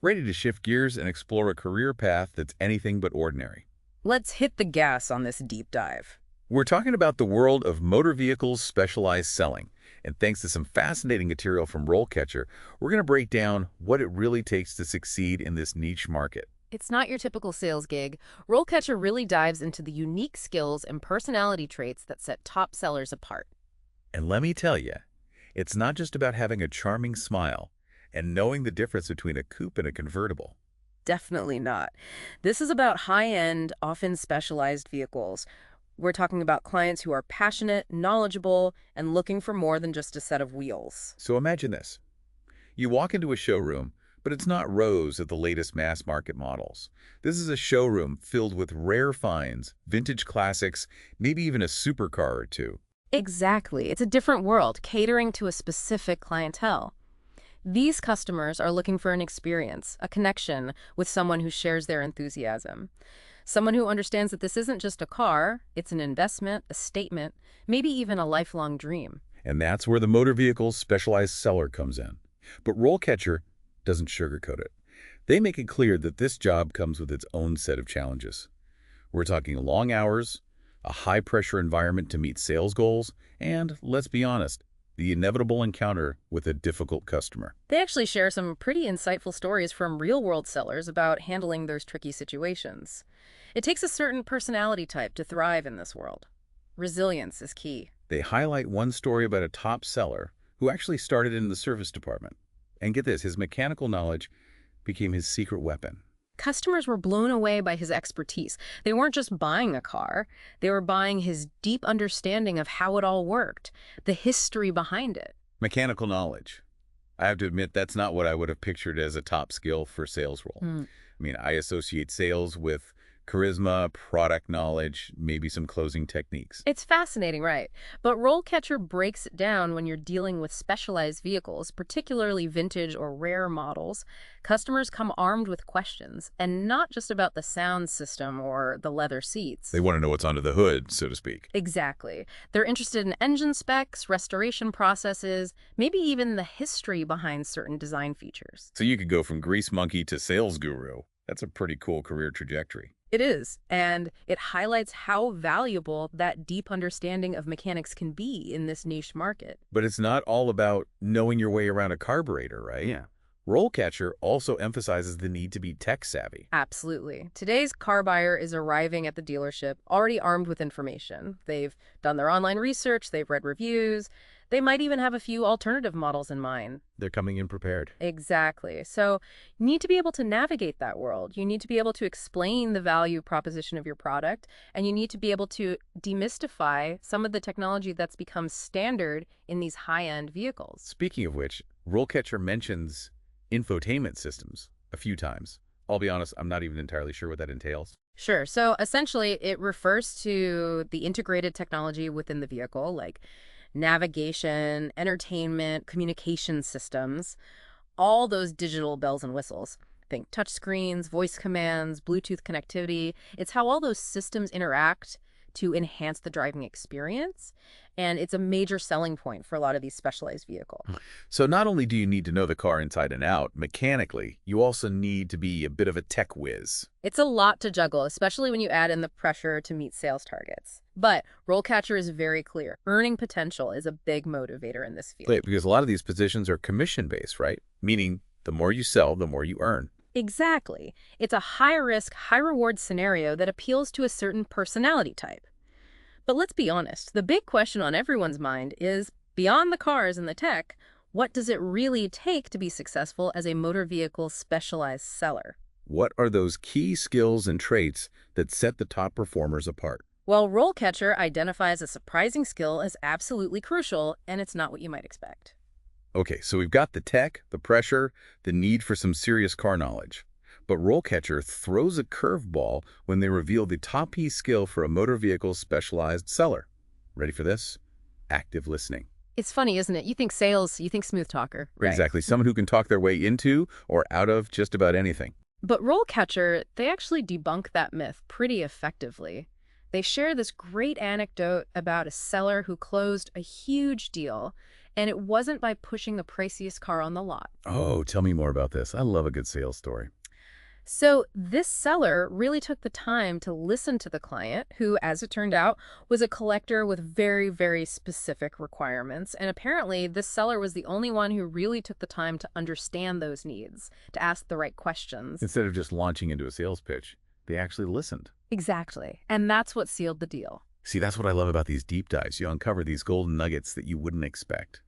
Ready to shift gears and explore a career path that's anything but ordinary. Let's hit the gas on this deep dive. We're talking about the world of motor vehicles specialized selling. And thanks to some fascinating material from RoleCatcher, we're going to break down what it really takes to succeed in this niche market. It's not your typical sales gig. RoleCatcher really dives into the unique skills and personality traits that set top sellers apart. And let me tell you, it's not just about having a charming smile and knowing the difference between a coupe and a convertible. Definitely not. This is about high-end, often specialized vehicles. We're talking about clients who are passionate, knowledgeable, and looking for more than just a set of wheels. So imagine this. You walk into a showroom, but it's not rows of the latest mass market models. This is a showroom filled with rare finds, vintage classics, maybe even a supercar or two. Exactly. It's a different world, catering to a specific clientele. These customers are looking for an experience, a connection with someone who shares their enthusiasm. Someone who understands that this isn't just a car, it's an investment, a statement, maybe even a lifelong dream. And that's where the motor vehicle's specialized seller comes in. But RoleCatcher doesn't sugarcoat it. They make it clear that this job comes with its own set of challenges. We're talking long hours, a high-pressure environment to meet sales goals, and, let's be honest, the inevitable encounter with a difficult customer. They actually share some pretty insightful stories from real-world sellers about handling those tricky situations. It takes a certain personality type to thrive in this world. Resilience is key. They highlight one story about a top seller who actually started in the service department. And get this, his mechanical knowledge became his secret weapon. Customers were blown away by his expertise. They weren't just buying a car, they were buying his deep understanding of how it all worked, the history behind it. Mechanical knowledge. I have to admit, that's not what I would have pictured as a top skill for sales role. I associate sales with charisma, product knowledge, maybe some closing techniques. It's fascinating, right? But RoleCatcher breaks it down when you're dealing with specialized vehicles, particularly vintage or rare models. Customers come armed with questions, and not just about the sound system or the leather seats. They want to know what's under the hood, so to speak. Exactly. They're interested in engine specs, restoration processes, maybe even the history behind certain design features. So you could go from grease monkey to sales guru. That's a pretty cool career trajectory. It is, and it highlights how valuable that deep understanding of mechanics can be in this niche market. But it's not all about knowing your way around a carburetor, right? Yeah. RoleCatcher also emphasizes the need to be tech savvy. Absolutely. Today's car buyer is arriving at the dealership already armed with information. They've done their online research, they've read reviews, they might even have a few alternative models in mind. They're coming in prepared. Exactly. So you need to be able to navigate that world. You need to be able to explain the value proposition of your product, and you need to be able to demystify some of the technology that's become standard in these high-end vehicles. Speaking of which, RoleCatcher mentions infotainment systems a few times. I'll be honest, I'm not even entirely sure what that entails. Sure. So essentially, it refers to the integrated technology within the vehicle, like navigation, entertainment, communication systems, all those digital bells and whistles. Think touchscreens, voice commands, Bluetooth connectivity. It's how all those systems interact to enhance the driving experience. And it's a major selling point for a lot of these specialized vehicles. So not only do you need to know the car inside and out, mechanically, you also need to be a bit of a tech whiz. It's a lot to juggle, especially when you add in the pressure to meet sales targets. But RoleCatcher is very clear. Earning potential is a big motivator in this field. Right, because a lot of these positions are commission-based, right? Meaning the more you sell, the more you earn. Exactly. It's a high-risk, high-reward scenario that appeals to a certain personality type. But let's be honest, the big question on everyone's mind is, beyond the cars and the tech, what does it really take to be successful as a motor vehicle specialized seller? What are those key skills and traits that set the top performers apart? Well, RoleCatcher identifies a surprising skill as absolutely crucial, and it's not what you might expect. Okay, so we've got the tech, the pressure, the need for some serious car knowledge. But RoleCatcher throws a curveball when they reveal the top key skill for a motor vehicle specialized seller. Ready for this? Active listening. It's funny, isn't it? You think sales, you think smooth talker. Right? Exactly. Someone who can talk their way into or out of just about anything. But RoleCatcher, they actually debunk that myth pretty effectively. They share this great anecdote about a seller who closed a huge deal, And it wasn't by pushing the priciest car on the lot. Oh, tell me more about this. I love a good sales story. So this seller really took the time to listen to the client, who, as it turned out, was a collector with very, very specific requirements. And apparently, this seller was the only one who really took the time to understand those needs, to ask the right questions. Instead of just launching into a sales pitch, they actually listened. Exactly. And that's what sealed the deal. See, that's what I love about these deep dives. You uncover these golden nuggets that you wouldn't expect.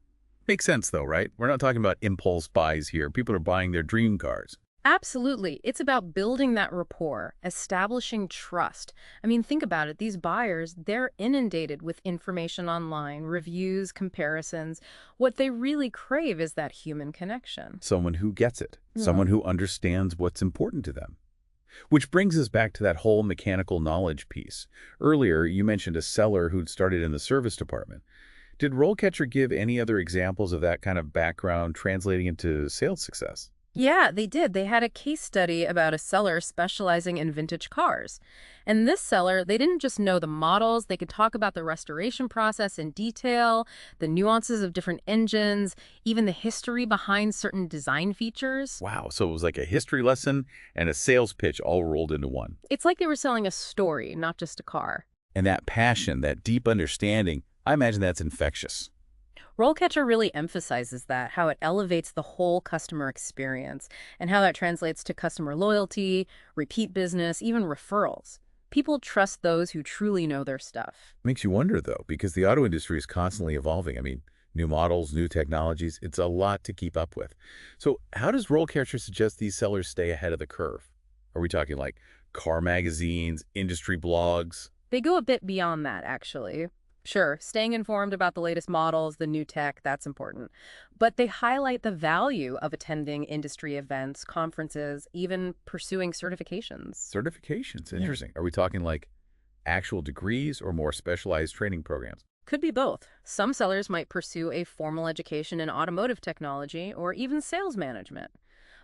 Makes sense, though, right? We're not talking about impulse buys here. People are buying their dream cars. Absolutely. It's about building that rapport, establishing trust. I mean, think about it. These buyers, they're inundated with information online, reviews, comparisons. What they really crave is that human connection. Someone who gets it. Yeah. Someone who understands what's important to them. Which brings us back to that whole mechanical knowledge piece. Earlier, you mentioned a seller who'd started in the service department. Did RoleCatcher give any other examples of that kind of background translating into sales success? Yeah, they did. They had a case study about a seller specializing in vintage cars. And this seller, they didn't just know the models, they could talk about the restoration process in detail, the nuances of different engines, even the history behind certain design features. Wow, so it was like a history lesson and a sales pitch all rolled into one. It's like they were selling a story, not just a car. And that passion, that deep understanding, I imagine that's infectious. RoleCatcher really emphasizes that, how it elevates the whole customer experience, and how that translates to customer loyalty, repeat business, even referrals. People trust those who truly know their stuff. Makes you wonder, though, because the auto industry is constantly evolving. I mean, new models, new technologies, it's a lot to keep up with. So how does RoleCatcher suggest these sellers stay ahead of the curve? Are we talking like car magazines, industry blogs? They go a bit beyond that, actually. Sure, staying informed about the latest models, the new tech, that's important. But they highlight the value of attending industry events, conferences, even pursuing certifications. Certifications, interesting. Are we talking like actual degrees or more specialized training programs? Could be both. Some sellers might pursue a formal education in automotive technology or even sales management.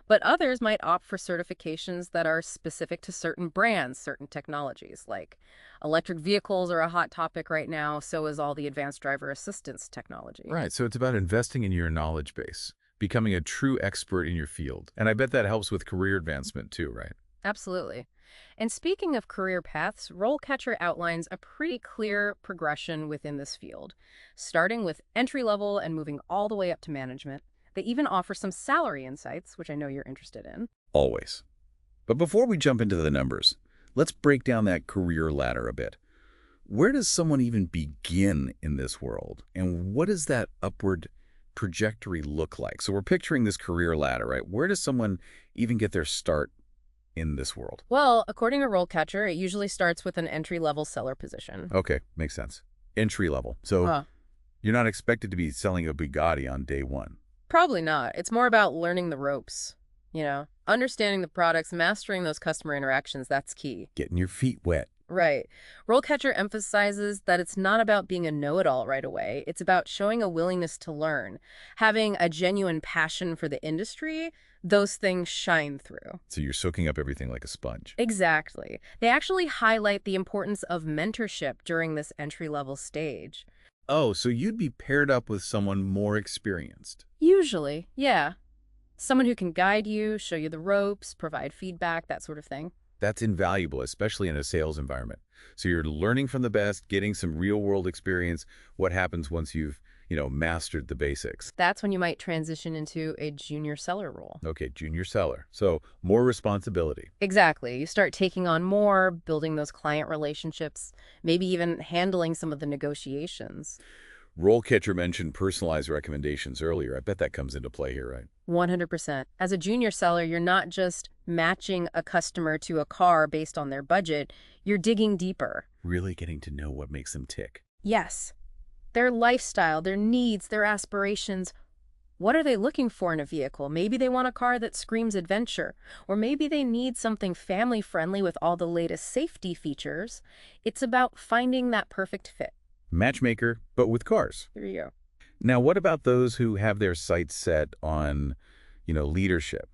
But others might opt for certifications that are specific to certain brands, certain technologies, like electric vehicles are a hot topic right now, so is all the advanced driver assistance technology. Right, so it's about investing in your knowledge base, becoming a true expert in your field. And I bet that helps with career advancement too, right? Absolutely. And speaking of career paths, RoleCatcher outlines a pretty clear progression within this field, starting with entry level and moving all the way up to management. They even offer some salary insights, which I know you're interested in. Always. But before we jump into the numbers, let's break down that career ladder a bit. Where does someone even begin in this world? And what does that upward trajectory look like? So we're picturing this career ladder, right? Where does someone even get their start in this world? Well, according to RoleCatcher, it usually starts with an entry-level seller position. Okay, makes sense. Entry level. So you're not expected to be selling a Bugatti on day one. Probably not. It's more about learning the ropes, understanding the products, mastering those customer interactions. That's key. Getting your feet wet. Right. RoleCatcher emphasizes that it's not about being a know-it-all right away. It's about showing a willingness to learn, having a genuine passion for the industry. Those things shine through. So you're soaking up everything like a sponge. Exactly. They actually highlight the importance of mentorship during this entry-level stage. Oh, so you'd be paired up with someone more experienced. Usually, yeah. Someone who can guide you, show you the ropes, provide feedback, that sort of thing. That's invaluable, especially in a sales environment. So you're learning from the best, getting some real-world experience. What happens once you've, mastered the basics? That's when you might transition into a junior seller role. Okay, junior seller. So more responsibility. Exactly. You start taking on more, building those client relationships, maybe even handling some of the negotiations. RoleCatcher mentioned personalized recommendations earlier. I bet that comes into play here, right? 100%. As a junior seller, you're not just matching a customer to a car based on their budget. You're digging deeper. Really getting to know what makes them tick. Yes. Their lifestyle, their needs, their aspirations. What are they looking for in a vehicle? Maybe they want a car that screams adventure, or maybe they need something family-friendly with all the latest safety features. It's about finding that perfect fit. Matchmaker, but with cars. There you go. Now, what about those who have their sights set on, leadership?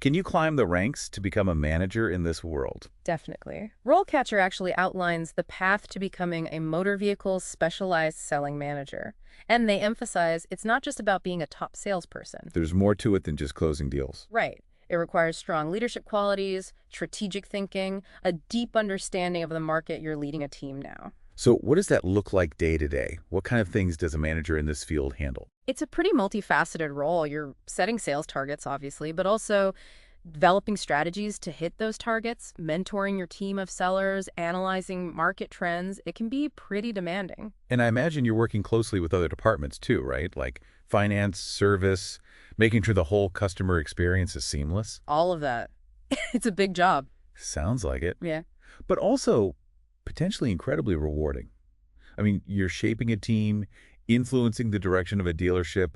Can you climb the ranks to become a manager in this world? Definitely. RoleCatcher actually outlines the path to becoming a motor vehicle specialized selling manager. And they emphasize it's not just about being a top salesperson. There's more to it than just closing deals. Right. It requires strong leadership qualities, strategic thinking, a deep understanding of the market you're leading a team now. So what does that look like day to day? What kind of things does a manager in this field handle? It's a pretty multifaceted role. You're setting sales targets, obviously, but also developing strategies to hit those targets, mentoring your team of sellers, analyzing market trends. It can be pretty demanding. And I imagine you're working closely with other departments too, right? Like finance, service, making sure the whole customer experience is seamless. All of that. It's a big job. Sounds like it. Yeah. But also potentially incredibly rewarding. I mean, you're shaping a team, influencing the direction of a dealership,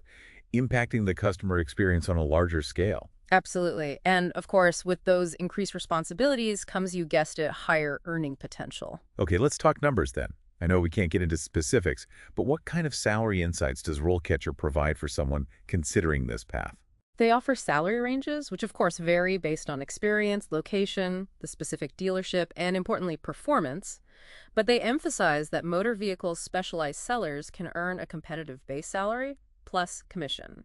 impacting the customer experience on a larger scale. Absolutely. And of course, with those increased responsibilities comes, you guessed it, higher earning potential. Okay, let's talk numbers then. I know we can't get into specifics, but what kind of salary insights does RoleCatcher provide for someone considering this path? They offer salary ranges, which of course vary based on experience, location, the specific dealership, and importantly, performance. But they emphasize that motor vehicle specialized sellers can earn a competitive base salary plus commission.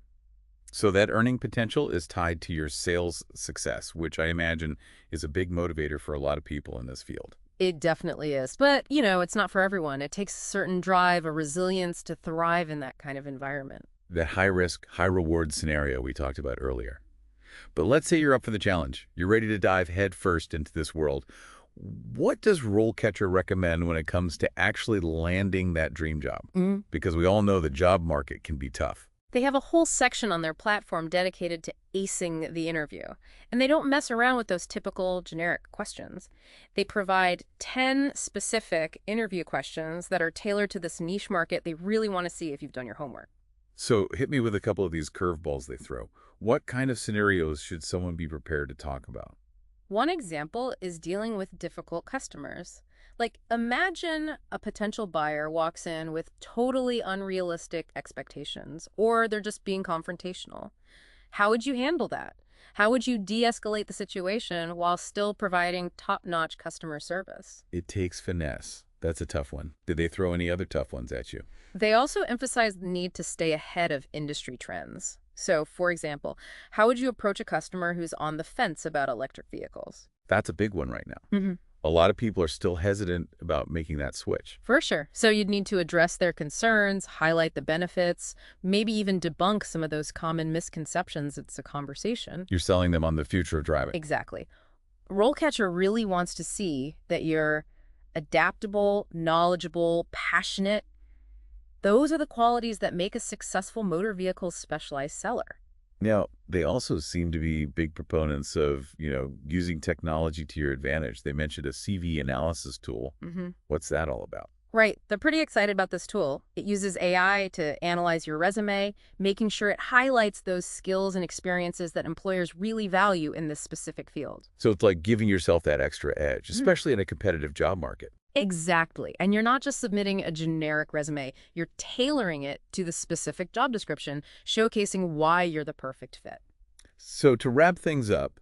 So that earning potential is tied to your sales success, which I imagine is a big motivator for a lot of people in this field. It definitely is. But, it's not for everyone. It takes a certain drive, a resilience to thrive in that kind of environment. That high-risk, high-reward scenario we talked about earlier. But let's say you're up for the challenge. You're ready to dive headfirst into this world. What does RoleCatcher recommend when it comes to actually landing that dream job? Because we all know the job market can be tough. They have a whole section on their platform dedicated to acing the interview. And they don't mess around with those typical generic questions. They provide 10 specific interview questions that are tailored to this niche market. They really want to see if you've done your homework. So hit me with a couple of these curveballs they throw. What kind of scenarios should someone be prepared to talk about? One example is dealing with difficult customers. Like, imagine a potential buyer walks in with totally unrealistic expectations, or they're just being confrontational. How would you handle that? How would you de-escalate the situation while still providing top-notch customer service? It takes finesse. That's a tough one. Did they throw any other tough ones at you? They also emphasize the need to stay ahead of industry trends. So, for example, how would you approach a customer who's on the fence about electric vehicles? That's a big one right now. A lot of people are still hesitant about making that switch. For sure. So you'd need to address their concerns, highlight the benefits, maybe even debunk some of those common misconceptions. It's a conversation. You're selling them on the future of driving. Exactly. RoleCatcher really wants to see that you're adaptable, knowledgeable, passionate. Those are the qualities that make a successful motor vehicle specialized seller. Now, they also seem to be big proponents of, using technology to your advantage. They mentioned a CV analysis tool. What's that all about? Right. They're pretty excited about this tool. It uses AI to analyze your resume, making sure it highlights those skills and experiences that employers really value in this specific field. So it's like giving yourself that extra edge, especially in a competitive job market. Exactly. And you're not just submitting a generic resume, you're tailoring it to the specific job description, showcasing why you're the perfect fit. So to wrap things up,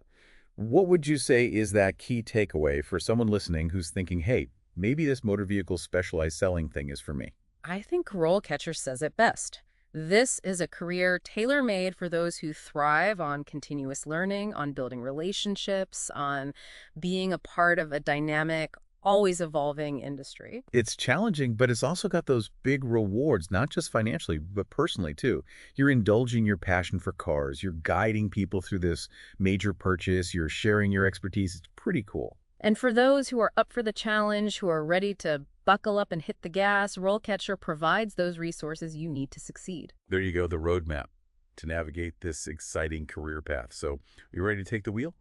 what would you say is that key takeaway for someone listening who's thinking, hey, maybe this motor vehicle specialized selling thing is for me? I think RoleCatcher says it best. This is a career tailor-made for those who thrive on continuous learning, on building relationships, on being a part of a dynamic, always evolving industry. It's challenging, but it's also got those big rewards, not just financially, but personally too. You're indulging your passion for cars. You're guiding people through this major purchase. You're sharing your expertise. It's pretty cool. And for those who are up for the challenge, who are ready to buckle up and hit the gas, RoleCatcher provides those resources you need to succeed. There you go, the roadmap to navigate this exciting career path. So, you ready to take the wheel?